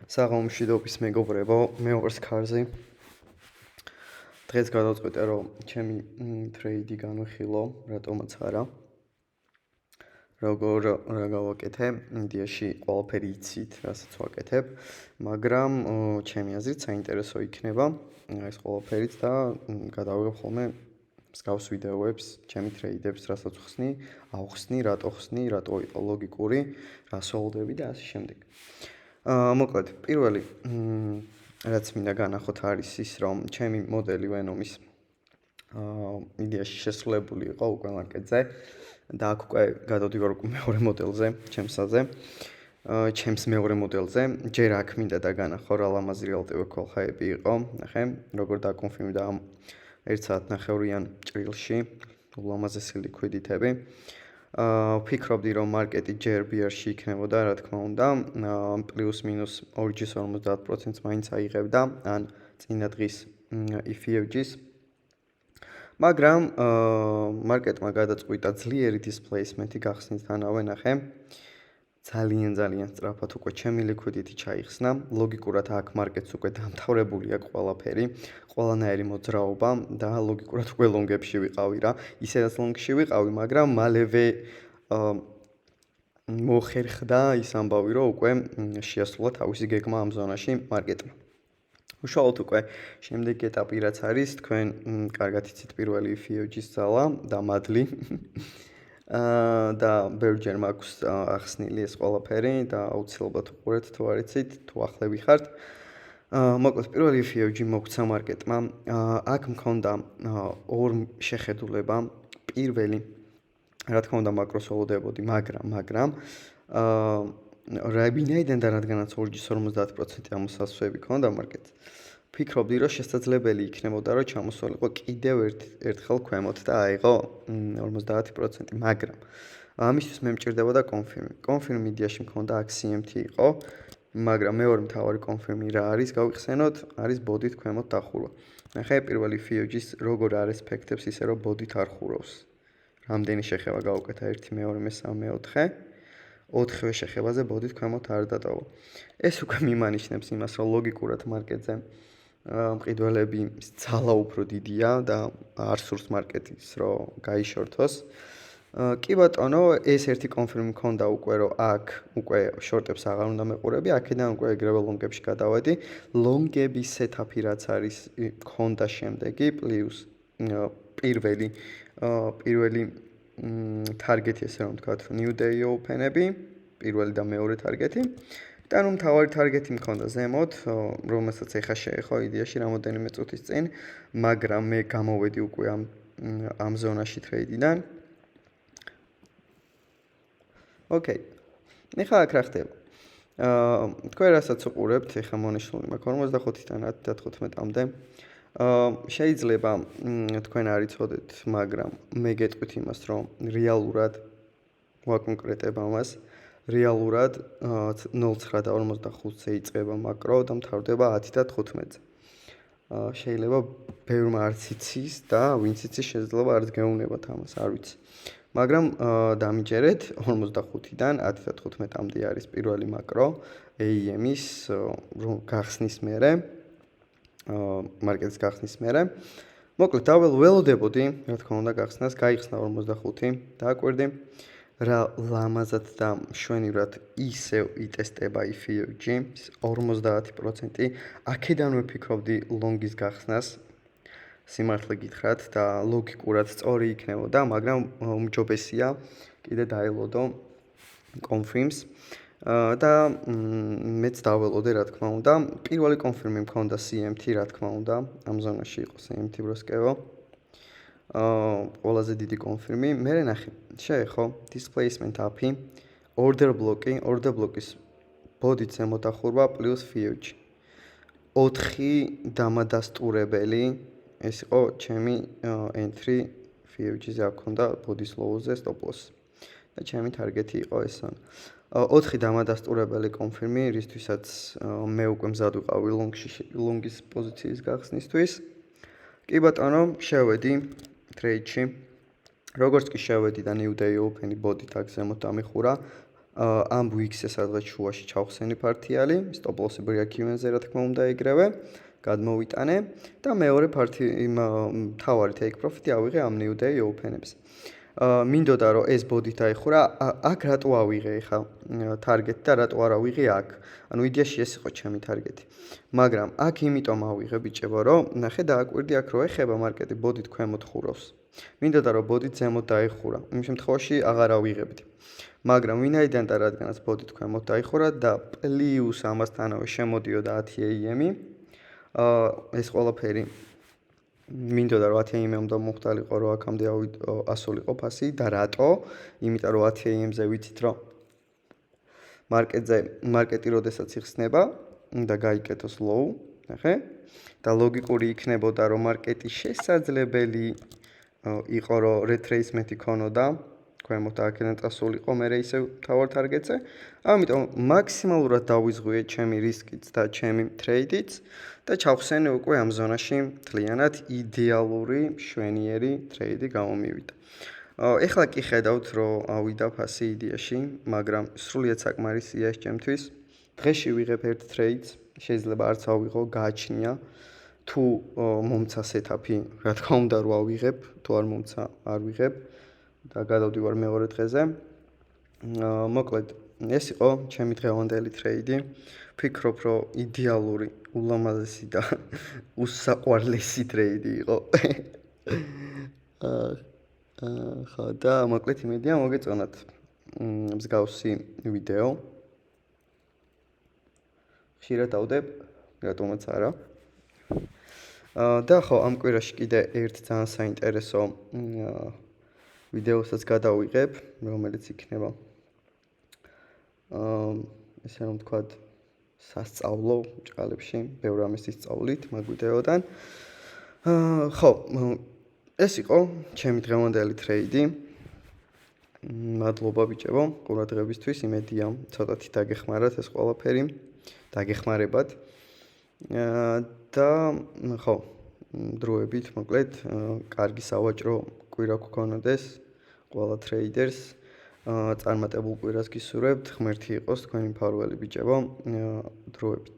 საღამომშვიდობის მეგობრებო, მეუღლის ქარზე. დღეს გადავწყვიტე, რომ ჩემი ტრეიდი განვიხილო, რატომაც არა. როგორ რა გავაკეთე, იდეაში ყველაფერი იცით, რასაც ვაკეთებ, მაგრამ ჩემი აზრით საინტერესო იქნება ეს ყველაფერიც და გადავიღებ ხოლმე მსგავს ვიდეოებს, ჩემი ტრეიდებს, რასაც ვხსნი, ავხსნი, რატო ხსნი, რატო იყო ლოგიკური, რა სოლდები და ასე შემდეგ. მოკლედ, პირველი რაც მინდა განახოთ არის ის, რომ ჩემი მოდელი Venom-ის იდეაში შესრულებული იყო უკვე მარკეტზე და აქ უკვე გადავდივარ უკვე მეორე მოდელზე, ჩემსაზე. ჩემს მეორე მოდელზე, ჯერ აქ მინდა და განახო რა ლამაზი რეალტივი კოლხაები იყო. ნახე, როგორ დაკონფირმდა ამ 1 საათნახევრიან ჭრილში, ულამაზესი ლიკვიდიტები. ვფიქრობდი, რომ მარკეტი ჯერ ბიარში იქნებოდა, რა თქმა უნდა, პლუს მინუს 2-50%-ს მაინც აიღებდა, ან წინა დღის EFG-ს. მაგრამ მარკეტმა გადაწყვიტა ძლიერი დისპლეისმენტი გახსნითანავე, ნახე. ძალიან სწრაფად უკვე ჩემი ლიკვიდიტი ჩაიხსნა. ლოგიკურად აქ მარკეტს უკვე დამთავრებული აქვს ყველაფერი, ყველანაირი მოძრაობა და ლოგიკურად უკვე ლონგებში ვიყავი რა. ისედაც ლონგში ვიყავი, მაგრამ მალევე მოხერხდა ის ამბავი, რომ უკვე შეასრულა თავისი გეგმა ამ ზონაში მარკეტმა. უშუალოდ უკვე შემდეგი ეტაპი რაც არის, თქვენ კარგად იცით პირველი EFG-ის ძალა და მადლი. და ბევრჯერ მაქვს ახსნილი ეს ყველაფერი და აუცილებლად უყურეთ თუ არ იცით, თუ ახლები ხართ. მოკლედ პირველი EFG მოგცა მარკეტმა. აქ მქონდა ორ შეხედულება. პირველი რა თქმა უნდა მაკროს ველოდებოდი, მაგრამ რაბინაიდან და რადგანაც 250% ამოსასვები ქონდა მარკეტს, ვფიქრობდი, რომ შესაძლებელი იქნებოდა, რომ ჩამოსულიყო კიდევ ერთხელ ქვემოთ და აიღო 50%, მაგრამ ამისთვის მე მჭირდებოდა კონფირმი. კონფირმი იდეაში მქონდა აქ CMT იყო, მაგრამ მეორე მთავარი კონფირმი რა არის, გავიხსენოთ, არის ბოდით ქვემოთ დახურვა. ნახე, პირველი EFG-ის როგორ არ ესპექტებს ისე, რომ ბოდით არ ხურავს. რამდენი შეხება გავუკეთა 1, 2, 3, 4. 4-ვე შეხებაზე ბოდით ქვემოთ არ დატოვა. ეს უკვე მიმანიშნებს იმას, რომ ლოგიკურად მარკეტზე მყიდველები ძალა უფრო დიდია და არ სურს მარკეტის რომ გაიშორთოს. კი ბატონო, ეს ერთი კონფირმი მქონდა უკვე, რომ აქ უკვე შორტებს აღარ უნდა მეყურები, აქედან უკვე ეგრევე ლონგებში გადავედი. ლონგების სეტაპი რაც არის, მქონდა შემდეგი, პლუს პირველი თარგეტი, ესე რომ ვთქვათ, New Day Open-ები, პირველი და მეორე თარგეტი. და ნუ მთავარი თარგეტი მქონდა ზემოთ, რომელსაც ეხა შეეხო იდეაში რამოდენიმე წუთის წინ, მაგრამ მე გამოვედი უკვე ამ ზონაში ტრეიდიდან. ოკეი. ეხა აქ რა ხდება? თქვენ რასაც უყურებთ, ეხა მონიშნული მაქვს 45-დან 10-15-მდე. შეიძლება თქვენ არ იცოდეთ, მაგრამ მე გეტყვით იმას, რომ რეალურად ვაკონკრეტებ ამას. რეალურად 0.9-45-ზე იწყება მაკრო და მთავრდება 10-15-ზე. შეიძლება ბევრმა არც იცის და ვინც იცის შეიძლება არც გეუნებათ ამას, არ ვიცი. მაგრამ დამიჯერეთ 45-დან 10-15-მდე არის პირველი მაკრო AEM-ის გახსნის მერე, მარკეტის გახსნის მერე. მოკლედ ველოდებოდი, რა თქმა უნდა, გახსნას, გაიხსნა 45, დააკვირდი. რა ლამაზად და მშვენივრად ისევ იტესტება EFG 50%. აქედანვე ვფიქრობდი ლონგის გახსნას. სიმართლე გითხრათ და ლოგიკურად სწორი იქნებოდა, მაგრამ უმჯობესია კიდე დაელოდო კონფირმს და მეც დაველოდე, რა თქმა უნდა. პირველი კონფირმი მქონდა CMT, რა თქმა უნდა, ამ ზონაში იყო CMT ბროსკევო. ყველაზე დიდი კონფირმი. მე ნახე, შეეხო displacement API, order block-ის ბოდით ზემოთ დახურვა პლუს EFG. 4 დამადასტურებელი, ეს იყო ჩემი entry EFG-ზე აქ ქონდა ბოდის low-ზე stop loss. და ჩემი თარგეტი იყო ესან. 4 დამადასტურებელი კონფირმი, რისთვისაც მე უკვე მზად ვიყავი ლონგის პოზიციის გახსნისთვის. კი ბატონო, შევედი ტრეიდში. როგორც კი შევედი და New Day Open-ი ბოდით აქ ზემოთ დამიხურა, ამ Wix-ზე სადღაც შუაში ჩავხსენი ფართიალი, stop-loss-ი break-even-ზე რა თქმა უნდა ეგრევე, გადმოვიტანე და მეორე მთავარი take profit-ი ავიღე ამ new day open-ებს. მინდოდა რომ ეს body დაიხურა, აქ რატო ავიღე ხა target და რატო არ ავიღე აქ. ანუ იდეაში ეს იყო ჩემი target-ი. მაგრამ აქ იმიტომ ავიღე ბიჭებო, რომ ნახე დააკვირდი აქ რო ეხება მარკეტი body-თ ქვემოთ ხურავს. მინდოდა რომ body-თ ზემოთ დაიხურა. იმ შემთხვევაში აღარ ავიღებდი. მაგრამ ვინაიდან და რადგანაც body-თ ქვემოთ დაიხურა და პლუს ამასთანავე შემოდიოდა 10 AM-ი, ეს ყველაფერი მინდოდა რომ 10 AM-ამდე უნდა მოხდალიყო რომ აქამდე ასულიყო ფასი და რატო? იმიტომ რომ 10 AM-ზე ვიცით რომ მარკეტი როდესაც იხსნება, უნდა გაიკეთოს low, ნახე? და ლოგიკური იქნებოდა რომ მარკეტი შესაძლებელი იყო რომ retracement-ი ქონოდა, ქვემოთ აქედან წასულიყო მე ისევ თავარ target-ზე. ამიტომ მაქსიმალურად დავიზღვიე ჩემი რისკიც და ჩემი trade-იც და ჩავხსენე უკვე ამ ზონაში მთლიანად იდეალური მშვენიერი trade-ი გამომივიდა. ეხლა კი ხედავთ რომ ავიდა ფასი იდეაში, მაგრამ სრულიად საკმარისია ეს ჩემთვის. დღეში ვიღებ ერთ trade-ს, შეიძლება არც ავიღო, გააჩნია. თუ მომცა setup-ი, რა თქმა უნდა რომ ავიღებ, თუ არ მომცა, არ ვიღებ და გადავდივარ მეორე დღეზე. მოკლედ, ეს იყო ჩემი დღევანდელი trade-ი. ვფიქრობ, რომ იდეალური, ულამაზესი და უსაყვარლესი trade-ი იყო. ხო და მოკლედ იმედია მოგეწონათ მსგავსი ვიდეო. ხშირად ავდებ, რატომაც არა. და ხო, ამ კვირაში კიდე ერთ ძალიან საინტერესო ვიდეოსაც გადავიღებ, რომელიც იქნება ესე რომ ვთქვათ, სასწავლო ჭყალებში, ბევრ ამის ისწავლით მაგ ვიდეოდან. ხო, ეს იყო ჩემი დღევანდელი trade-ი. მადლობა ბიჭებო, ყურადღებისთვის, იმედია ცოტათი დაგეხმარათ ეს ყველაფერი, დაგეხმარებათ. და ხო, დროებით, მოკლედ, კარგი სავაჭრო კვირა გქონოდეს ყველა ტრეიდერს. წარმატებულ კვირას გისურვებთ. ღმერთი იყოს თქვენი მფარველი ბიჭებო. დროებით.